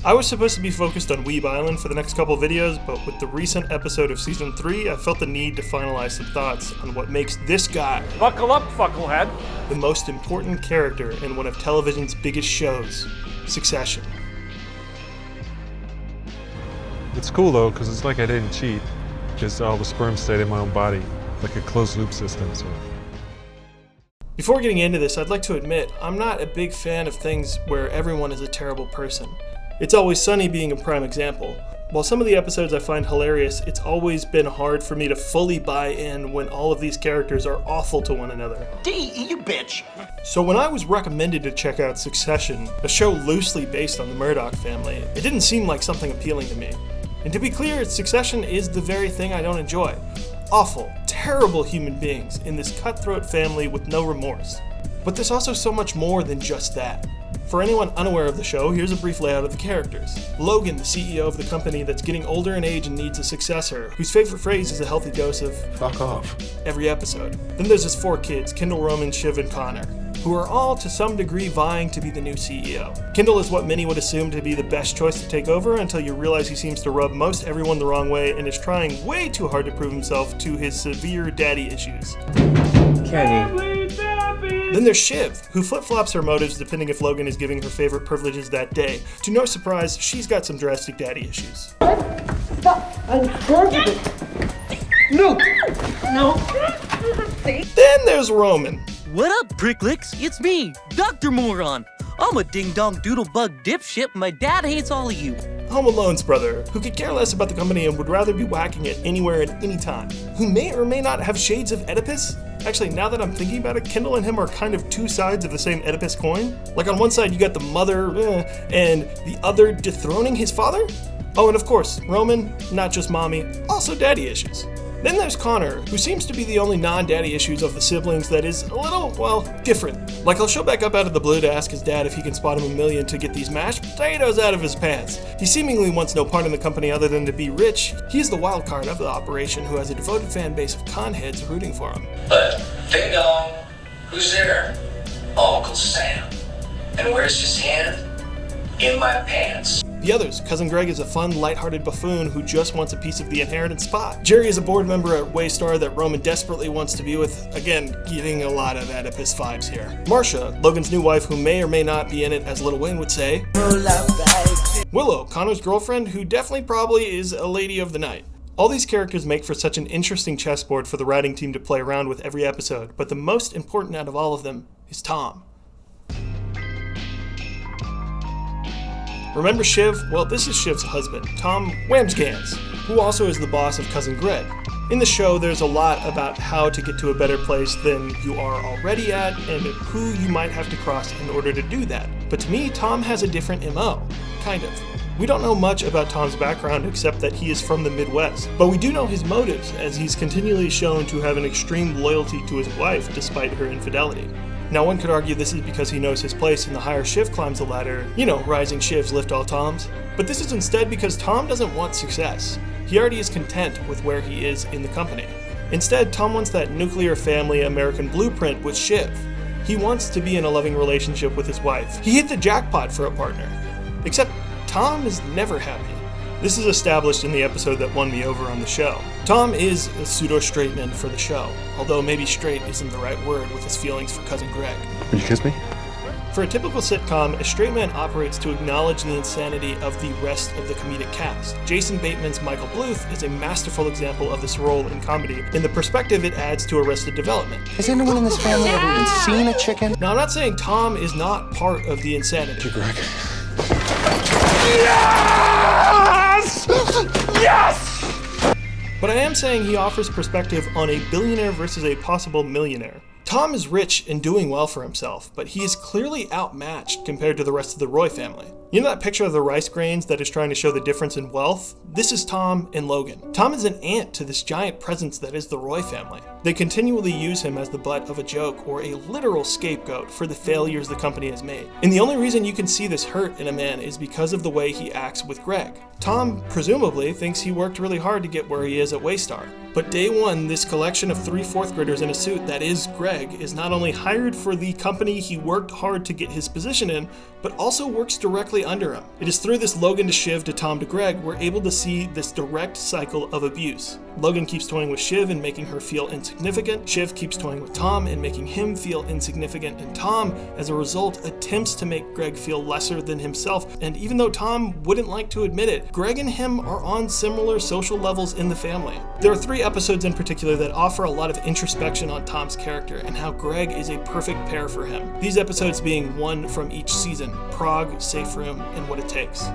I was supposed to be focused on Weeb Island for the next couple videos, but with the recent episode of Season 3, I felt the need to finalize some thoughts on what makes this guy, buckle up, fucklehead, the most important character in one of television's biggest shows, Succession. It's cool though, because it's like I didn't cheat, because all the sperm stayed in my own body, like a closed loop system. So. Before getting into this, I'd like to admit I'm not a big fan of things where everyone is a terrible person. It's Always Sunny being a prime example. While some of the episodes I find hilarious, it's always been hard for me to fully buy in when all of these characters are awful to one another. D, you bitch! So when I was recommended to check out Succession, a show loosely based on the Murdoch family, it didn't seem like something appealing to me. And to be clear, Succession is the very thing I don't enjoy. Awful, terrible human beings in this cutthroat family with no remorse. But there's also so much more than just that. For anyone unaware of the show, here's a brief layout of the characters. Logan, the CEO of the company that's getting older in age and needs a successor, whose favorite phrase is a healthy dose of "fuck off" every episode. Then there's his 4 kids, Kendall, Roman, Shiv, and Connor, who are all to some degree vying to be the new CEO. Kendall is what many would assume to be the best choice to take over until you realize he seems to rub most everyone the wrong way and is trying way too hard to prove himself to his severe daddy issues. Kenny. Then there's Shiv, who flip-flops her motives depending if Logan is giving her favorite privileges that day. To no surprise, she's got some drastic daddy issues. No! Then there's Roman. What up, pricklicks? It's me, Dr. Moron. I'm a ding-dong doodle-bug dipshit, my dad hates all of you. Home Alone's brother, who could care less about the company and would rather be whacking it anywhere at any time. Who may or may not have shades of Oedipus? Actually, now that I'm thinking about it, Kendall and him are kind of two sides of the same Oedipus coin. Like on one side you got the mother, and the other dethroning his father? Oh, and of course, Roman, not just mommy, also daddy issues. Then there's Connor, who seems to be the only non-daddy issues of the siblings that is a little, well, different. Like he'll show back up out of the blue to ask his dad if he can spot him $1 million to get these mashed potatoes out of his pants. He seemingly wants no part in the company other than to be rich. He's the wild card of the operation who has a devoted fan base of conheads rooting for him. But, ding dong, who's there? Uncle Sam. And where's his hand? In my pants. The others, Cousin Greg is a fun, lighthearted buffoon who just wants a piece of the inheritance spot. Jerry is a board member at Waystar that Roman desperately wants to be with, again, getting a lot of Oedipus vibes here. Marcia, Logan's new wife who may or may not be in it, as Lil Wayne would say. Willow, Connor's girlfriend who definitely probably is a lady of the night. All these characters make for such an interesting chessboard for the writing team to play around with every episode, but the most important out of all of them is Tom. Remember Shiv? Well, this is Shiv's husband, Tom Wambsgans, who also is the boss of Cousin Greg. In the show, there's a lot about how to get to a better place than you are already at and who you might have to cross in order to do that. But to me, Tom has a different MO. Kind of. We don't know much about Tom's background except that he is from the Midwest, but we do know his motives as he's continually shown to have an extreme loyalty to his wife despite her infidelity. Now one could argue this is because he knows his place and the higher Shiv climbs the ladder, you know, rising Shivs lift all Toms. But this is instead because Tom doesn't want success. He already is content with where he is in the company. Instead, Tom wants that nuclear family American blueprint with Shiv. He wants to be in a loving relationship with his wife. He hit the jackpot for a partner. Except Tom is never happy. This is established in the episode that won me over on the show. Tom is a pseudo-straight man for the show, although maybe straight isn't the right word with his feelings for Cousin Greg. Will you kiss me? For a typical sitcom, a straight man operates to acknowledge the insanity of the rest of the comedic cast. Jason Bateman's Michael Bluth is a masterful example of this role in comedy, in the perspective it adds to Arrested Development. Has anyone in this family ever even seen a chicken? Now, I'm not saying Tom is not part of the insanity. Greg. Yes! Yes! But I am saying he offers perspective on a billionaire versus a possible millionaire. Tom is rich and doing well for himself, but he is clearly outmatched compared to the rest of the Roy family. You know that picture of the rice grains that is trying to show the difference in wealth? This is Tom and Logan. Tom is an ant to this giant presence that is the Roy family. They continually use him as the butt of a joke or a literal scapegoat for the failures the company has made. And the only reason you can see this hurt in a man is because of the way he acts with Greg. Tom, presumably, thinks he worked really hard to get where he is at Waystar. But day one, this collection of 3 fourth graders in a suit that is Greg is not only hired for the company he worked hard to get his position in, but also works directly directly under him. It is through this Logan to Shiv to Tom to Greg we're able to see this direct cycle of abuse. Logan keeps toying with Shiv and making her feel insignificant. Shiv keeps toying with Tom and making him feel insignificant. And Tom, as a result, attempts to make Greg feel lesser than himself. And even though Tom wouldn't like to admit it, Greg and him are on similar social levels in the family. There are 3 episodes in particular that offer a lot of introspection on Tom's character and how Greg is a perfect pair for him. These episodes being one from each season: Prague, Safe Room, and What It Takes.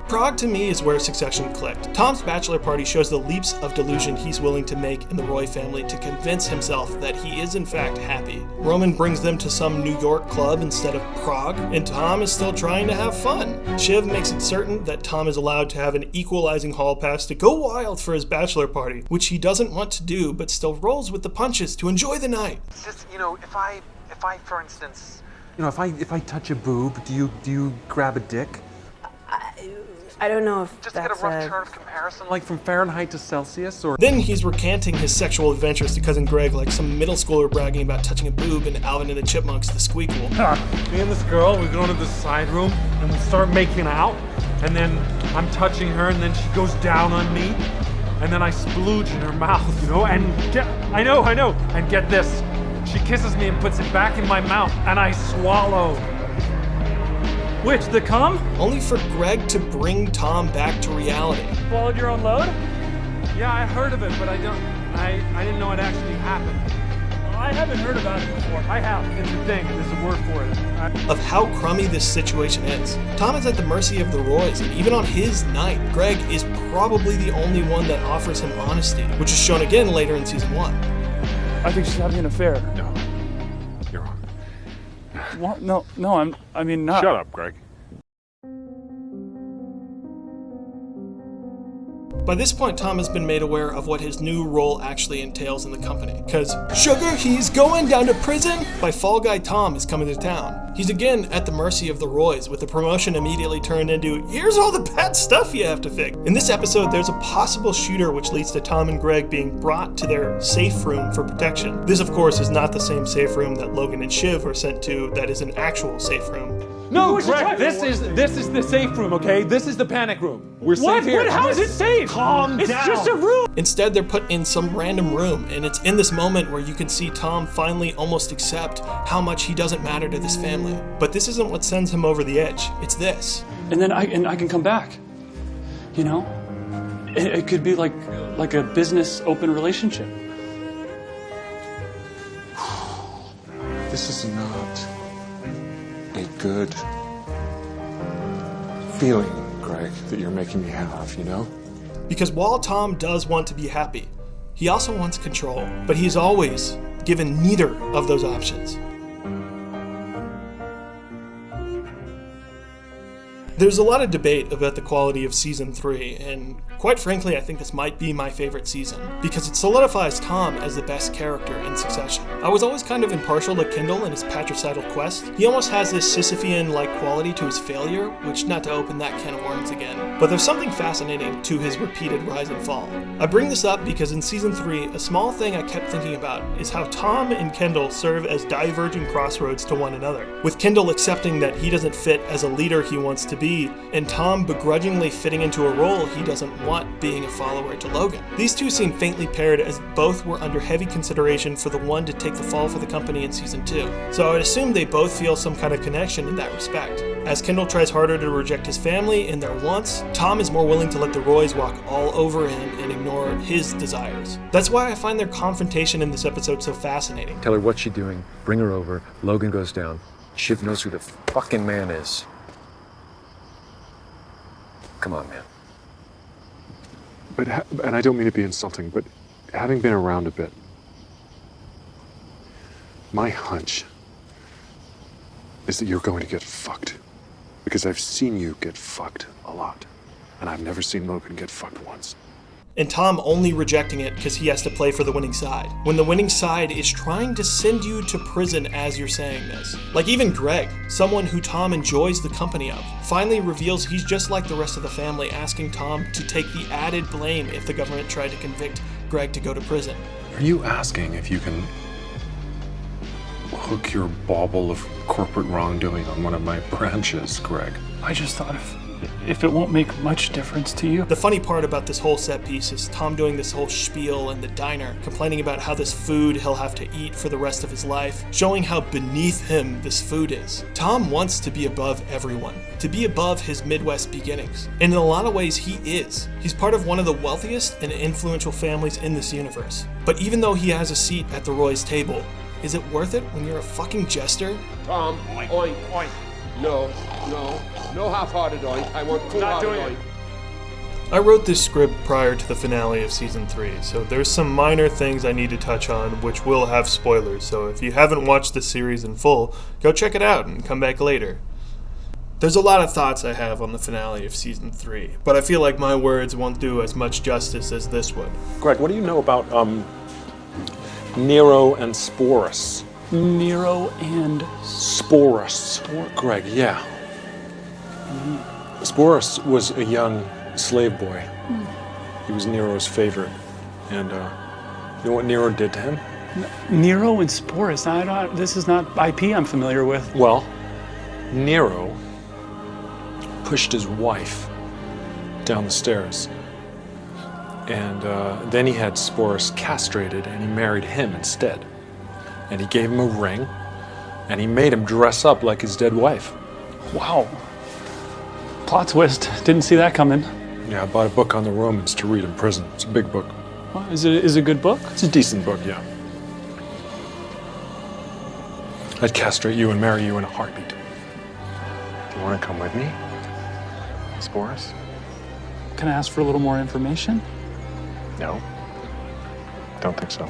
Prague to me is where Succession clicked. Tom's bachelor party shows the leaps of delusion he's willing to make in the Roy family to convince himself that he is in fact happy. Roman brings them to some New York club instead of Prague, and Tom is still trying to have fun. Shiv makes it certain that Tom is allowed to have an equalizing hall pass to go wild for his bachelor party, which he doesn't want to do but still rolls with the punches to enjoy the night. It's just, if I for instance, if I touch a boob, do you grab a dick? I don't know if Just that's to get a rough chart of comparison, like from Fahrenheit to Celsius, or... Then he's recanting his sexual adventures to Cousin Greg like some middle schooler bragging about touching a boob in Alvin and the Chipmunks, the Squeakquel. Me and this girl, we go into the side room and we start making out, and then I'm touching her, and then she goes down on me, and then I splooge in her mouth, I know, and get this, she kisses me and puts it back in my mouth, and I swallow. Which, the cum? Only for Greg to bring Tom back to reality. Swallowed your own load? Yeah, I heard of it, but I didn't know it actually happened. I haven't heard about it before. I have. It's a thing. There's a word for it. Of how crummy this situation is. Tom is at the mercy of the Roys, and even on his night, Greg is probably the only one that offers him honesty, which is shown again later in season 1. I think she's having an affair. No. You're wrong. What? No, I mean not. Shut up, Greg. By this point, Tom has been made aware of what his new role actually entails in the company. Cause, sugar, he's going down to prison! By Fall Guy Tom is coming to town. He's again at the mercy of the Roys, with the promotion immediately turned into, here's all the bad stuff you have to fix. In this episode, there's a possible shooter which leads to Tom and Greg being brought to their safe room for protection. This, of course, is not the same safe room that Logan and Shiv were sent to that is an actual safe room. No, Greg, this is the safe room, okay? This is the panic room. We're safe here. What? How is it safe? Calm down. It's just a room. Instead, they're put in some random room, and it's in this moment where you can see Tom finally almost accept how much he doesn't matter to this family. But this isn't what sends him over the edge. It's this. And then I can come back. It could be like a business open relationship. This is not a good feeling, Greg, that you're making me have, Because while Tom does want to be happy, he also wants control, but he's always given neither of those options. There's a lot of debate about the quality of season 3, and quite frankly, I think this might be my favorite season, because it solidifies Tom as the best character in Succession. I was always kind of impartial to Kendall and his patricidal quest. He almost has this Sisyphean-like quality to his failure, which, not to open that can of worms again, but there's something fascinating to his repeated rise and fall. I bring this up because in season 3, a small thing I kept thinking about is how Tom and Kendall serve as diverging crossroads to one another, with Kendall accepting that he doesn't fit as a leader he wants to be, and Tom begrudgingly fitting into a role he doesn't want, being a follower to Logan. These two seem faintly paired as both were under heavy consideration for the one to take the fall for the company in season 2. So I would assume they both feel some kind of connection in that respect. As Kendall tries harder to reject his family and their wants, Tom is more willing to let the Roys walk all over him and ignore his desires. That's why I find their confrontation in this episode so fascinating. Tell her what she's doing, bring her over, Logan goes down. Shiv knows who the fucking man is. Come on, man. And I don't mean to be insulting, but having been around a bit, my hunch is that you're going to get fucked. Because I've seen you get fucked a lot. And I've never seen Logan get fucked once. And Tom only rejecting it because he has to play for the winning side, when the winning side is trying to send you to prison as you're saying this. Like even Greg, someone who Tom enjoys the company of, finally reveals he's just like the rest of the family, asking Tom to take the added blame if the government tried to convict Greg to go to prison. Are you asking if you can hook your bauble of corporate wrongdoing on one of my branches, Greg. I just thought if it won't make much difference to you. The funny part about this whole set piece is Tom doing this whole spiel in the diner, complaining about how this food he'll have to eat for the rest of his life, showing how beneath him this food is. Tom wants to be above everyone, to be above his Midwest beginnings. And in a lot of ways, he is. He's part of one of the wealthiest and influential families in this universe. But even though he has a seat at the Roy's table, is it worth it when you're a fucking jester? Tom, oink, oink. No half-hearted oink. I want full-hearted oink. I wrote this script prior to the finale of season 3, so there's some minor things I need to touch on which will have spoilers, so if you haven't watched the series in full, go check it out and come back later. There's a lot of thoughts I have on the finale of season 3, but I feel like my words won't do as much justice as this would. Greg, what do you know about Nero and Sporus? Nero and Sporus. Greg, yeah. Sporus was a young slave boy. He was Nero's favorite. And you know what Nero did to him? Nero and Sporus. This is not IP I'm familiar with. Well, Nero pushed his wife down the stairs. And then he had Sporus castrated and he married him instead. And he gave him a ring and he made him dress up like his dead wife. Wow. Plot twist. Didn't see that coming. Yeah, I bought a book on the Romans to read in prison. It's a big book. Well, is it a good book? It's a decent book, yeah. I'd castrate you and marry you in a heartbeat. Do you want to come with me, Sporus? Can I ask for a little more information? No. Don't think so.